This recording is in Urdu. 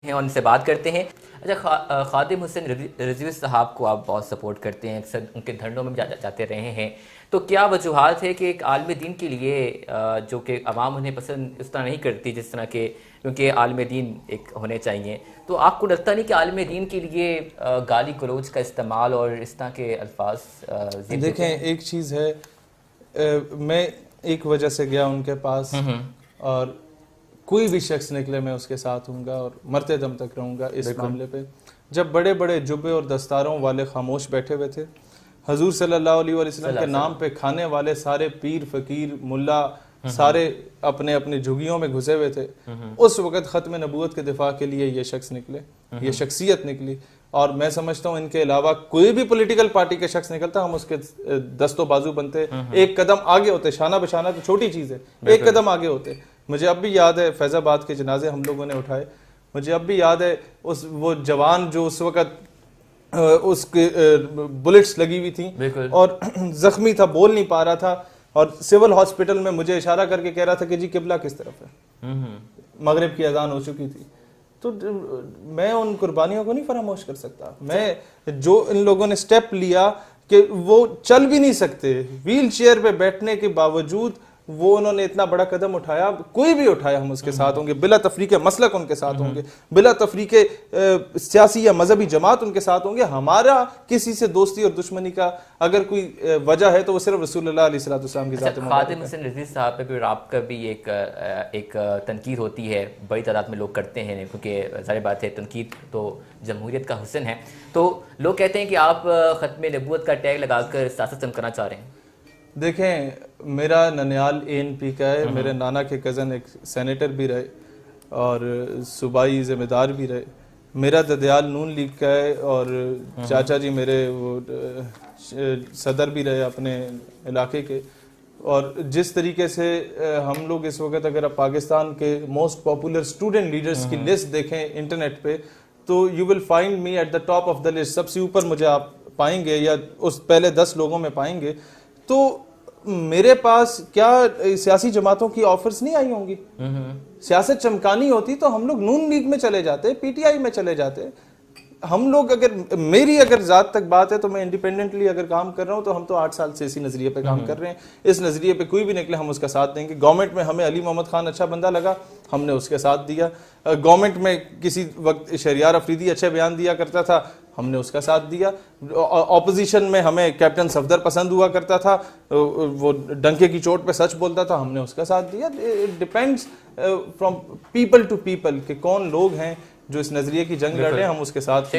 ہیں اور ان سے بات کرتے ہیں۔ اچھا، خادم حسین رضوی صاحب کو آپ بہت سپورٹ کرتے ہیں، اکثر ان کے دھرنوں میں بھی جاتے رہے ہیں، تو کیا وجوہات ہے کہ ایک عالم دین کے لیے جو کہ عوام انہیں پسند اس طرح نہیں کرتی جس طرح کہ کیونکہ عالم دین ایک ہونے چاہیے، تو آپ کو لگتا نہیں کہ عالم دین کے لیے گالی گلوچ کا استعمال اور اس طرح کے الفاظ دیکھیں ایک چیز ہے، میں ایک وجہ سے گیا ان کے پاس اور کوئی بھی شخص نکلے میں اس کے ساتھ ہوں گا اور مرتے دم تک رہوں گا اس معاملے پہ۔ جب بڑے بڑے جبے اور دستاروں والے خاموش بیٹھے ہوئے تھے، حضور صلی اللہ علیہ وسلم کے نام پہ کھانے والے سارے پیر فقیر ملا سارے اپنے اپنے جھگیوں میں گھسے ہوئے تھے، اس وقت ختم نبوت کے دفاع کے لیے یہ شخص نکلے، یہ شخصیت نکلی، اور میں سمجھتا ہوں ان کے علاوہ کوئی بھی پولیٹیکل پارٹی کے شخص نکلتا ہم اس کے دست و بازو بنتے، ایک قدم آگے ہوتے، شانہ بشانہ تو چھوٹی چیز ہے، ایک قدم آگے ہوتے۔ مجھے اب بھی یاد ہے فیض آباد کے جنازے ہم لوگوں نے اٹھائے، مجھے اب بھی یاد ہے وہ جوان جو اس وقت اس کے بلٹس لگی ہوئی تھیں اور زخمی تھا، بول نہیں پا رہا تھا، اور سول ہاسپٹل میں مجھے اشارہ کر کے کہہ رہا تھا کہ جی قبلہ کس طرف ہے، مغرب کی اذان ہو چکی تھی۔ تو میں ان قربانیوں کو نہیں فراموش کر سکتا، میں جو ان لوگوں نے سٹیپ لیا کہ وہ چل بھی نہیں سکتے، ویل چیئر پہ بیٹھنے کے باوجود وہ انہوں نے اتنا بڑا قدم اٹھایا، کوئی بھی اٹھایا ہم اس کے ساتھ ہوں گے، بلا تفریق مسلک ان کے ساتھ ہوں گے، بلا تفریق سیاسی یا مذہبی جماعت ان کے ساتھ ہوں گے۔ ہمارا کسی سے دوستی اور دشمنی کا اگر کوئی وجہ ہے تو وہ صرف رسول اللہ علیہ السلام کی ذات مبارک ہے۔ خادم حسین رضوی صاحب پہ بھی آپ کا بھی ایک تنقید ہوتی ہے، بڑی تعداد میں لوگ کرتے ہیں، کیونکہ ظاہر بات ہے تنقید تو جمہوریت کا حسن ہے، تو لوگ کہتے ہیں کہ آپ ختم نبوت کا ٹیگ لگا کر سیاست چمکانا چاہ رہے ہیں۔ دیکھیں میرا ننیال ANP کا ہے، میرے نانا کے کزن ایک سینیٹر بھی رہے اور صوبائی ذمہ دار بھی رہے، میرا ددیال نون لیگ کا ہے اور چاچا جی میرے وہ صدر بھی رہے اپنے علاقے کے، اور جس طریقے سے ہم لوگ اس وقت اگر آپ پاکستان کے موسٹ پاپولر اسٹوڈنٹ لیڈرز کی لسٹ دیکھیں انٹرنیٹ پہ تو you will find me at the top of the list, سب سے اوپر مجھے آپ پائیں گے یا اس پہلے 10 لوگوں میں پائیں گے۔ تو میرے پاس کیا سیاسی جماعتوں کی آفرز نہیں آئی ہوں گی؟ سیاست چمکانی ہوتی تو ہم لوگ نون لیگ میں چلے جاتے، PTI میں چلے جاتے۔ ہم لوگ میری اگر ذات تک بات ہے تو میں انڈیپینڈنٹلی اگر کام کر رہا ہوں تو ہم تو 8 سال سے اسی نظریے پہ کام کر رہے ہیں، اس نظریے پہ کوئی بھی نکلے ہم اس کا ساتھ دیں گے۔ گورنمنٹ میں ہمیں علی محمد خان اچھا بندہ لگا، ہم نے اس کے ساتھ دیا، گورنمنٹ میں کسی وقت شہریار افریدی اچھے بیان دیا کرتا تھا، ہم نے اس کا ساتھ دیا، اپوزیشن میں ہمیں کیپٹن صفدر پسند ہوا کرتا تھا، وہ ڈنکے کی چوٹ پہ سچ بولتا تھا، ہم نے اس کا ساتھ دیا۔ It depends from people to people کہ کون لوگ ہیں جو اس نظریے کی جنگ لڑ رہے ہیں، ہم اس کے ساتھ